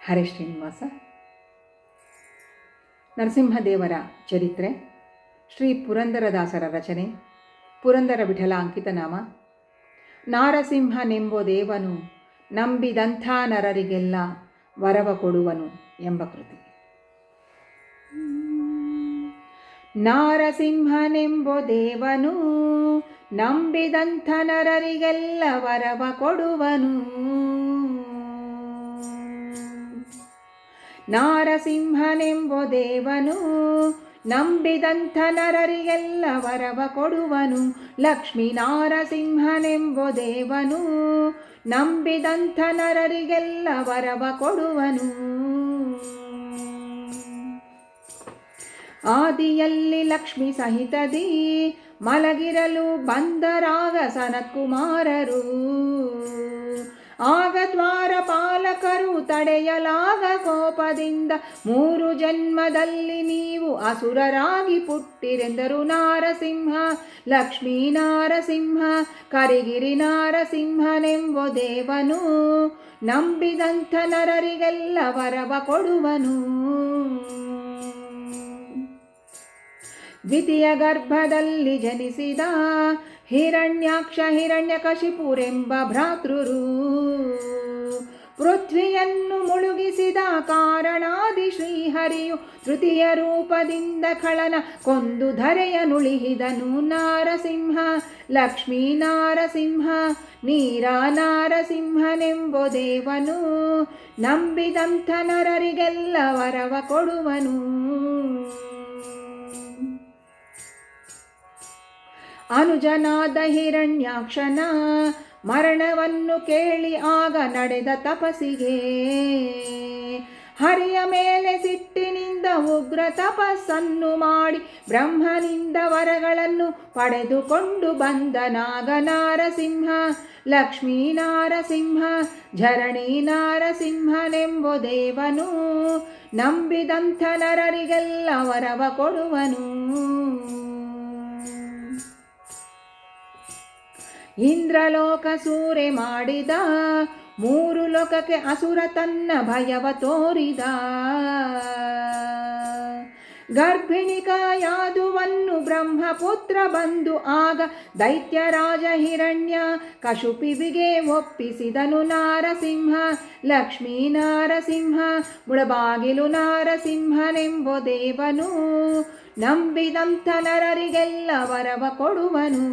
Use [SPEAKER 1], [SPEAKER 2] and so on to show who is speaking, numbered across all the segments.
[SPEAKER 1] ಹರೇ ಶ್ರೀನಿವಾಸ. ನರಸಿಂಹದೇವರ ಚರಿತ್ರೆ. ಶ್ರೀ ಪುರಂದರದಾಸರ ರಚನೆ. ಪುರಂದರ ವಿಠಲ ಅಂಕಿತನಾಮ. ನಾರಸಿಂಹನೆಂಬೋ ದೇವನು ನಂಬಿದಂಥ ನರರಿಗೆಲ್ಲ ವರವ ಕೊಡುವನು ಎಂಬ ಕೃತಿ. ನಾರಸಿಂಹನೆಂಬೋ ದೇವನು ನಂಬಿದಂಥ ನರರಿಗೆಲ್ಲ ವರವ ಕೊಡುವನು. ನಾರಸಿಂಹನೆಂಬೋ ದೇವನು ನಂಬಿದಂಥ ನರರಿಗೆಲ್ಲ ವರವ ಕೊಡುವನು. ಲಕ್ಷ್ಮೀ ನಾರಸಿಂಹನೆಂಬೋ ದೇವನು ನಂಬಿದಂಥ ನರರಿಗೆಲ್ಲ ವರವ ಕೊಡುವನು. ಆದಿಯಲ್ಲಿ ಲಕ್ಷ್ಮಿ ಸಹಿತದಿ ಮಲಗಿರಲು ಬಂದರಾಗ ಸನತ್ಕುಮಾರರು. ಆಗ ದ್ವಾರಪಾಲಕರು ತಡೆಯಲಾಗ ಕೋಪದಿಂದ 3 ಜನ್ಮದಲ್ಲಿ ನೀವು ಅಸುರರಾಗಿ ಪುಟ್ಟಿರೆಂದರು. ನಾರಸಿಂಹ ಲಕ್ಷ್ಮೀ ನಾರಸಿಂಹ ಕರಿಗಿರಿ ನಾರಸಿಂಹನೆಂಬೋ ದೇವನು ನಂಬಿದಂಥ ನರರಿಗೆಲ್ಲ ವರವ ಕೊಡುವನು. ದ್ವಿತೀಯ ಗರ್ಭದಲ್ಲಿ ಜನಿಸಿದ ಹಿರಣ್ಯಾಕ್ಷ ಹಿರಣ್ಯಕಶಿಪುರೆಂಬ ಭ್ರಾತೃರು. ಪೃಥ್ವಿಯನ್ನು ಮುಳುಗಿಸಿದ ಕಾರಣಾದಿ ಶ್ರೀಹರಿಯು ತೃತೀಯ ರೂಪದಿಂದ ಖಳನ ಕೊಂದು ಧರೆಯನುಳಿಹಿದನು. ನಾರಸಿಂಹ ಲಕ್ಷ್ಮೀ ನಾರಸಿಂಹ ನೀರ ನಾರಸಿಂಹನೆಂಬೋ ದೇವನು ನಂಬಿದಂಥ ನರರಿಗೆಲ್ಲ ವರವ ಕೊಡುವನು. ಅನುಜನಾದ ಹಿರಣ್ಯಾಕ್ಷನ ಮರಣವನ್ನು ಕೇಳಿ ಆಗ ನಡೆದ ತಪಸ್ಸಿಗೆ ಹರಿಯ ಮೇಲೆ ಸಿಟ್ಟಿನಿಂದ ಉಗ್ರ ತಪಸ್ಸನ್ನು ಮಾಡಿ ಬ್ರಹ್ಮನಿಂದ ವರಗಳನ್ನು ಪಡೆದುಕೊಂಡು ಬಂದನಾಗ. ನಾರಸಿಂಹ ಲಕ್ಷ್ಮೀ ನಾರಸಿಂಹ ಝರಣಿ ನಾರಸಿಂಹನೆಂಬೋ ದೇವನು ನಂಬಿದಂಥ ನರರಿಗೆಲ್ಲ ವರವ ಕೊಡುವನು. ಇಂದ್ರಲೋಕ ಸೂರೆ ಮಾಡಿದ 3 ಲೋಕಕ್ಕೆ ಅಸುರ ತನ್ನ ಭಯವ ತೋರಿದ. ಗರ್ಭಿಣಿಕಾಯಾದುವನ್ನು ಬ್ರಹ್ಮಪುತ್ರ ಬಂದು ಆಗ ದೈತ್ಯರಾಜ ಹಿರಣ್ಯ ಕಶುಪಿವಿಗೆ ಒಪ್ಪಿಸಿದನು. ನಾರಸಿಂಹ ಲಕ್ಷ್ಮೀ ನಾರಸಿಂಹ ಮುಳಬಾಗಿಲು ನಾರಸಿಂಹನೆಂಬೋ ದೇವನು ನಂಬಿದಂಥ ನರರಿಗೆಲ್ಲ ವರವ ಕೊಡುವನು.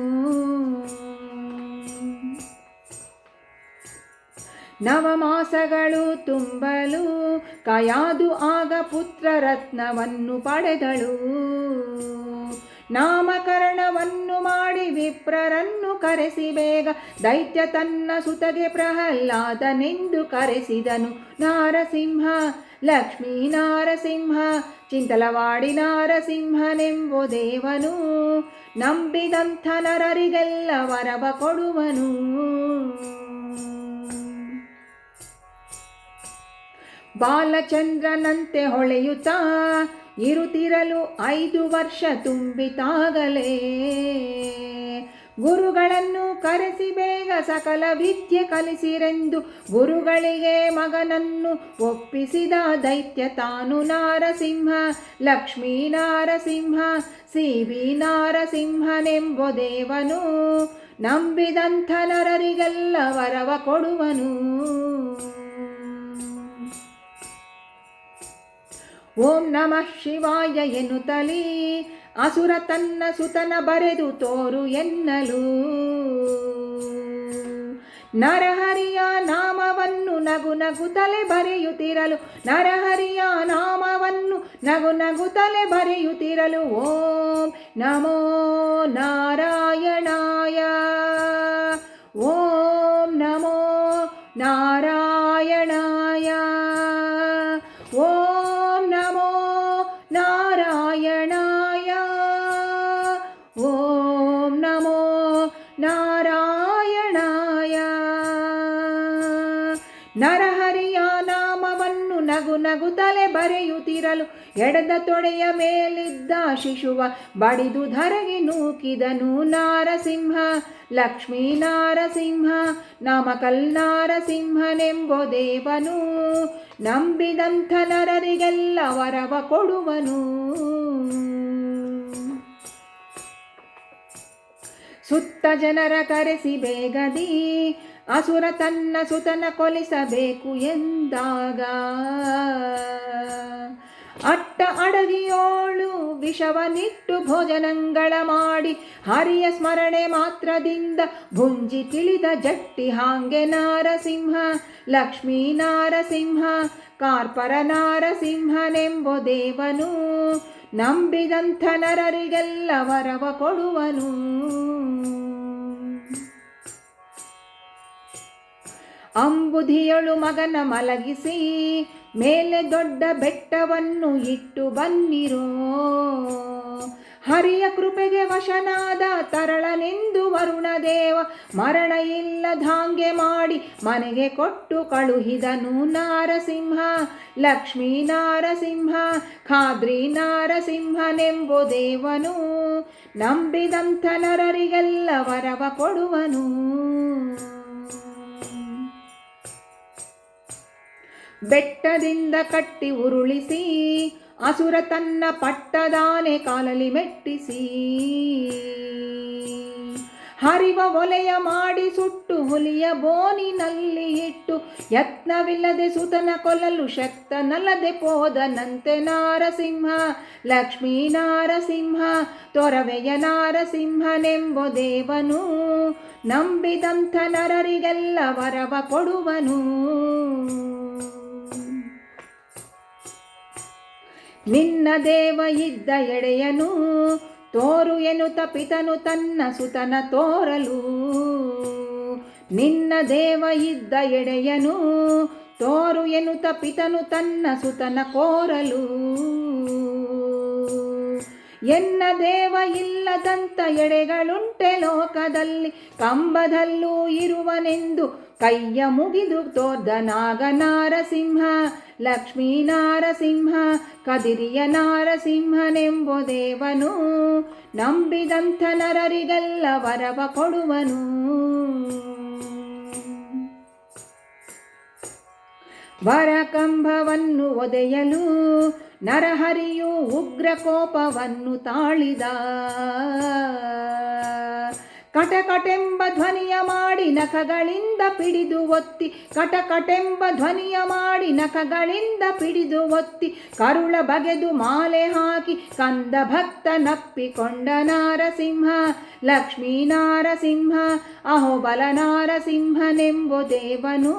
[SPEAKER 1] ನವಮಾಸಗಳು ತುಂಬಲು ಕಾಯಾದು ಆಗ ಪುತ್ರ ರತ್ನವನ್ನು ಪಡೆದಳು. ನಾಮಕರಣವನ್ನು ಮಾಡಿ ವಿಪ್ರರನ್ನು ಕರೆಸಿ ಬೇಗ ದೈತ್ಯ ತನ್ನ ಸುತಗೆ ಪ್ರಹ್ಲಾದನೆಂದು ಕರೆಸಿದನು. ನಾರಸಿಂಹ ಲಕ್ಷ್ಮೀ ನಾರಸಿಂಹ ಚಿಂತಲವಾಡಿ ನಾರಸಿಂಹನೆಂಬೋ ದೇವನು ನಂಬಿದಂಥ ನರರಿಗೆಲ್ಲ ವರವ ಕೊಡುವನು. ಬಾಲಚಂದ್ರನಂತೆ ಹೊಳೆಯುತ್ತಾ ಇರುತ್ತಿರಲು 5 ವರ್ಷ ತುಂಬಿತಾಗಲೇ ಗುರುಗಳನ್ನು ಕರೆಸಿ ಬೇಗ ಸಕಲ ವಿದ್ಯೆ ಕಲಿಸಿರೆಂದು ಗುರುಗಳಿಗೆ ಮಗನನ್ನು ಒಪ್ಪಿಸಿದ ದೈತ್ಯ ತಾನು. ನಾರಸಿಂಹ ಲಕ್ಷ್ಮೀ ನಾರಸಿಂಹ ಸಿವಿ ನಾರಸಿಂಹನೆಂಬೋ ದೇವನು ನಂಬಿದಂಥ ನರರಿಗೆಲ್ಲ ವರವ ಕೊಡುವನು. ಓಂ ನಮಃ ಶಿವಾಯ ಎನ್ನುತ್ತಲೀ ಅಸುರ ತನ್ನ ಸುತನ ಬರೆದು ತೋರು ಎನ್ನಲು. ನರಹರಿಯ ನಾಮವನ್ನು ನಗು ನಗುತ್ತಲೆ ಬರೆಯುತ್ತಿರಲು ನರಹರಿಯ ನಾಮವನ್ನು ನಗು ನಗುತ್ತಲೆ ಬರೆಯುತ್ತಿರಲು ಓಂ ನಮೋ ನಾರಾಯಣಾಯ ಓಂ ನಮೋ ನಾರಾಯಣಾಯ ಓಂ ನಮೋ ನಾರಾಯಣಾಯ ಓಂ ನಮೋ ನಾರಾಯಣಾಯ. ನರಹರಿಯ ನಾಮವನ್ನು ನಗು ನಗುತ್ತಲೆ ಬರೆಯುತ್ತಿರಲು ಎಡದ ತೊಡೆಯ ಮೇಲಿದ್ದ ಶಿಶುವ ಬಡಿದು ಧರೆಗೆ ನೂಕಿದನು ನಾರಸಿಂಹ. ಲಕ್ಷ್ಮೀ ನಾರಸಿಂಹ ನಾಮಕಲ್ ನಾರಸಿಂಹನೆಂಬೋ ದೇವನು ನಂಬಿದಂಥ ನರರಿಗೆಲ್ಲ ವರವ ಕೊಡುವನು. ಸುತ್ತ ಜನರ ಕರೆಸಿ ಬೇಗದಿ ಅಸುರ ತನ್ನ ಸುತನ ಕೊಲಿಸಬೇಕು ಎಂದಾಗ ಅಟ್ಟ ಅಡಗಿಯೋಳು ವಿಷವನಿಟ್ಟು ಭೋಜನಗಳ ಮಾಡಿ ಹರಿಯ ಸ್ಮರಣೆ ಮಾತ್ರದಿಂದ ಭುಂಜಿ ತಿಳಿದ ಜಟ್ಟಿ ಹಾಂಗೆ ನಾರಸಿಂಹ. ಲಕ್ಷ್ಮೀ ನಾರಸಿಂಹ ಕಾರ್ಪರ ನಾರಸಿಂಹನೆಂಬೋ ದೇವನು ನಂಬಿದಂಥ ನರರಿಗೆಲ್ಲ ವರವ ಕೊಡುವನು. ಅಂಬುಧಿಯಳು ಮಗನ ಮಲಗಿಸಿ ಮೇಲೆ ದೊಡ್ಡ ಬೆಟ್ಟವನ್ನು ಇಟ್ಟು ಬನ್ನಿರೋ. ಹರಿಯ ಕೃಪೆಗೆ ವಶನಾದ ತರಳನೆಂದು ವರುಣದೇವ ಮರಣ ಇಲ್ಲದಾಂಗೆ ಮಾಡಿ ಮನೆಗೆ ಕೊಟ್ಟು ಕಳುಹಿದನು ನಾರಸಿಂಹ. ಲಕ್ಷ್ಮೀ ನಾರಸಿಂಹ ಖಾದ್ರಿ ನಾರಸಿಂಹನೆಂಬೋ ದೇವನು ನಂಬಿದಂಥ ನರರಿಗೆಲ್ಲ ವರವ ಕೊಡುವನು. ಬೆಟ್ಟದಿಂದ ಕಟ್ಟಿ ಉರುಳಿಸಿ ಅಸುರ ತನ್ನ ಪಟ್ಟದಾನೆ ಕಾಲಲಿ ಮೆಟ್ಟಿಸಿ ಹರಿವ ಒಲೆಯ ಮಾಡಿ ಸುಟ್ಟು ಹುಲಿಯ ಬೋನಿನಲ್ಲಿ ಇಟ್ಟು ಯತ್ನವಿಲ್ಲದೆ ಸುತನ ಕೊಲ್ಲಲು ಶಕ್ತನಲ್ಲದೆ ಪೋದನಂತೆ ನಾರಸಿಂಹ. ಲಕ್ಷ್ಮೀ ನಾರಸಿಂಹ ತೊರವೆಯ ನಾರಸಿಂಹನೆಂಬೋ ದೇವನು ನಂಬಿದಂಥ ನರರಿಗೆಲ್ಲ ವರವ ಕೊಡುವನು. ನಿನ್ನ ದೇವ ಇದ್ದ ಎಡೆಯನು ತೋರು ಎನ್ನುತ್ತ ಪಿತನು ತನ್ನ ಸುತನ ತೋರಲು. ನಿನ್ನ ದೇವ ಇದ್ದ ಎಡೆಯನು ತೋರು ಎನ್ನುತ್ತ ಪಿತನು ತನ್ನ ಸುತನ ಕೋರಲು. ಎನ್ನ ದೇವ ಇಲ್ಲದಂಥ ಎಡೆಗಳುಂಟೆ ಲೋಕದಲ್ಲಿ ಕಂಬದಲ್ಲೂ ಇರುವನೆಂದು ಕೈಯ ಮುಗಿದು ತೋರ್ದ ನಾಗ ನಾರಸಿಂಹ. ಲಕ್ಷ್ಮೀ ನಾರಸಿಂಹ ಕದಿರಿಯ ನಾರಸಿಂಹನೆಂಬೋ ದೇವನು ನಂಬಿದಂಥ ನರರಿಗೆಲ್ಲ ವರವ ಕೊಡುವನು. ವರಕಂಬವನ್ನು ಒದೆಯಲು ನರಹರಿಯು ಉಗ್ರ ಕೋಪವನ್ನು ತಾಳಿದ. ಕಟಕಟೆಂಬ ಧ್ವನಿಯ ಮಾಡಿ ನಖಗಳಿಂದ ಪಿಡಿದು ಒತ್ತಿ ಕಟಕಟೆಂಬ ಧ್ವನಿಯ ಮಾಡಿ ನಖಗಳಿಂದ ಪಿಡಿದು ಒತ್ತಿ ಕರುಳ ಬಗೆದು ಮಾಲೆ ಹಾಕಿ ಕಂದ ಭಕ್ತನಪ್ಪಿಕೊಂಡ ನಾರಸಿಂಹ. ಲಕ್ಷ್ಮೀ ನಾರಸಿಂಹ ಅಹೋಬಲ ನಾರಸಿಂಹನೆಂಬೋ ದೇವನು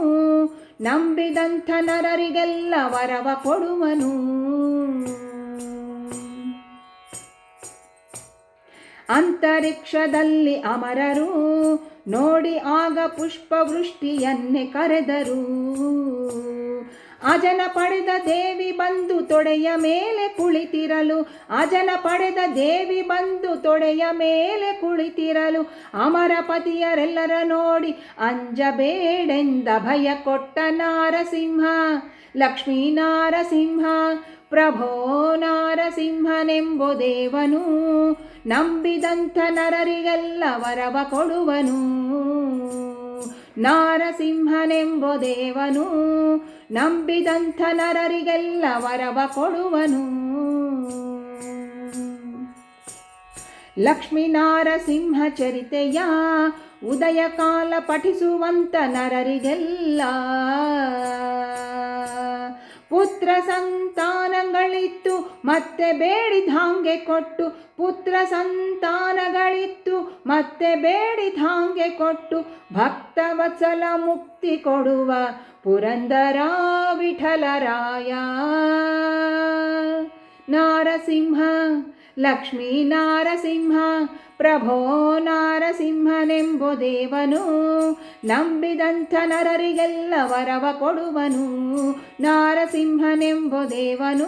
[SPEAKER 1] ನಂಬಿದಂಥ ನರರಿಗೆಲ್ಲ ವರವ ಕೊಡುವನು. ಅಂತರಿಕ್ಷದಲ್ಲಿ ಅಮರರು ನೋಡಿ ಆಗ ಪುಷ್ಪವೃಷ್ಟಿಯನ್ನೇ ಕರೆದರು. ಅಜನ ಪಡೆದ ದೇವಿ ಬಂದು ತೊಡೆಯ ಮೇಲೆ ಕುಳಿತಿರಲು ಅಜನ ಪಡೆದ ದೇವಿ ಬಂದು ತೊಡೆಯ ಮೇಲೆ ಕುಳಿತಿರಲು ಅಮರಪತಿಯರೆಲ್ಲರ ನೋಡಿ ಅಂಜಬೇಡೆಂದ ಭಯ ಕೊಟ್ಟ ನಾರಸಿಂಹ. ಲಕ್ಷ್ಮೀ ನಾರಸಿಂಹ ಪ್ರಭೋ ನಾರಸಿಂಹನೆಂಬೋ ದೇವನು ನಂಬಿದಂಥ ನರರಿಗೆಲ್ಲ ವರವ ಕೊಡುವನು. ನಾರಸಿಂಹನೆಂಬೋ ದೇವನು ನಂಬಿದಂಥ ನರರಿಗೆಲ್ಲ ವರವ ಕೊಡುವನು. ಲಕ್ಷ್ಮೀ ನಾರಸಿಂಹ ಚರಿತೆಯ ಉದಯ ಕಾಲ ಪಠಿಸುವಂತ ನರರಿಗೆಲ್ಲ ಪುತ್ರ ಸಂತಾನಗಳಿತ್ತು ಮತ್ತೆ ಬೇಡಿದಾಂಗೆ ಕೊಟ್ಟು ಪುತ್ರ ಸಂತಾನಗಳಿತ್ತು ಮತ್ತೆ ಬೇಡಿದಾಂಗೆ ಕೊಟ್ಟು ಭಕ್ತವತ್ಸಲ ಮುಕ್ತಿ ಕೊಡುವ ಪುರಂದರ ವಿಠಲರಾಯ. ನಾರಸಿಂಹ ಲಕ್ಷ್ಮೀ ನಾರಸಿಂಹ ಪ್ರಭೋ ನಾರಸಿಂಹನೆಂಬೋ ದೇವನು ನಂಬಿದಂಥ ನರರಿಗೆಲ್ಲ ವರವ ಕೊಡುವನು. ನಾರಸಿಂಹನೆಂಬೋ ದೇವನು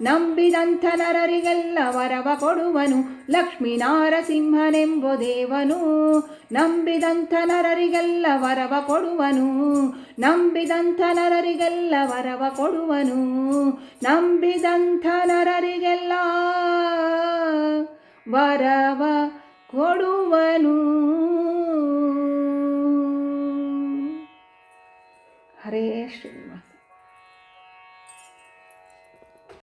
[SPEAKER 1] ನಂಬಿದಂಥ ನರರಿಗೆಲ್ಲ ವರವ ಕೊಡುವನು. ಲಕ್ಷ್ಮೀ ನಾರಸಿಂಹನೆಂಬೋ ದೇವನು ನಂಬಿದಂಥ ನರರಿಗೆಲ್ಲ ವರವ ಕೊಡುವನು. ನಂಬಿದಂಥ ನರರಿಗೆಲ್ಲ ವರವ ಕೊಡುವನು. ನಂಬಿದಂಥ ನರರಿಗೆಲ್ಲ ವರವ ಕೊಡುವನು. ಹರೇ ಶ್ರೀನಿವಾಸ.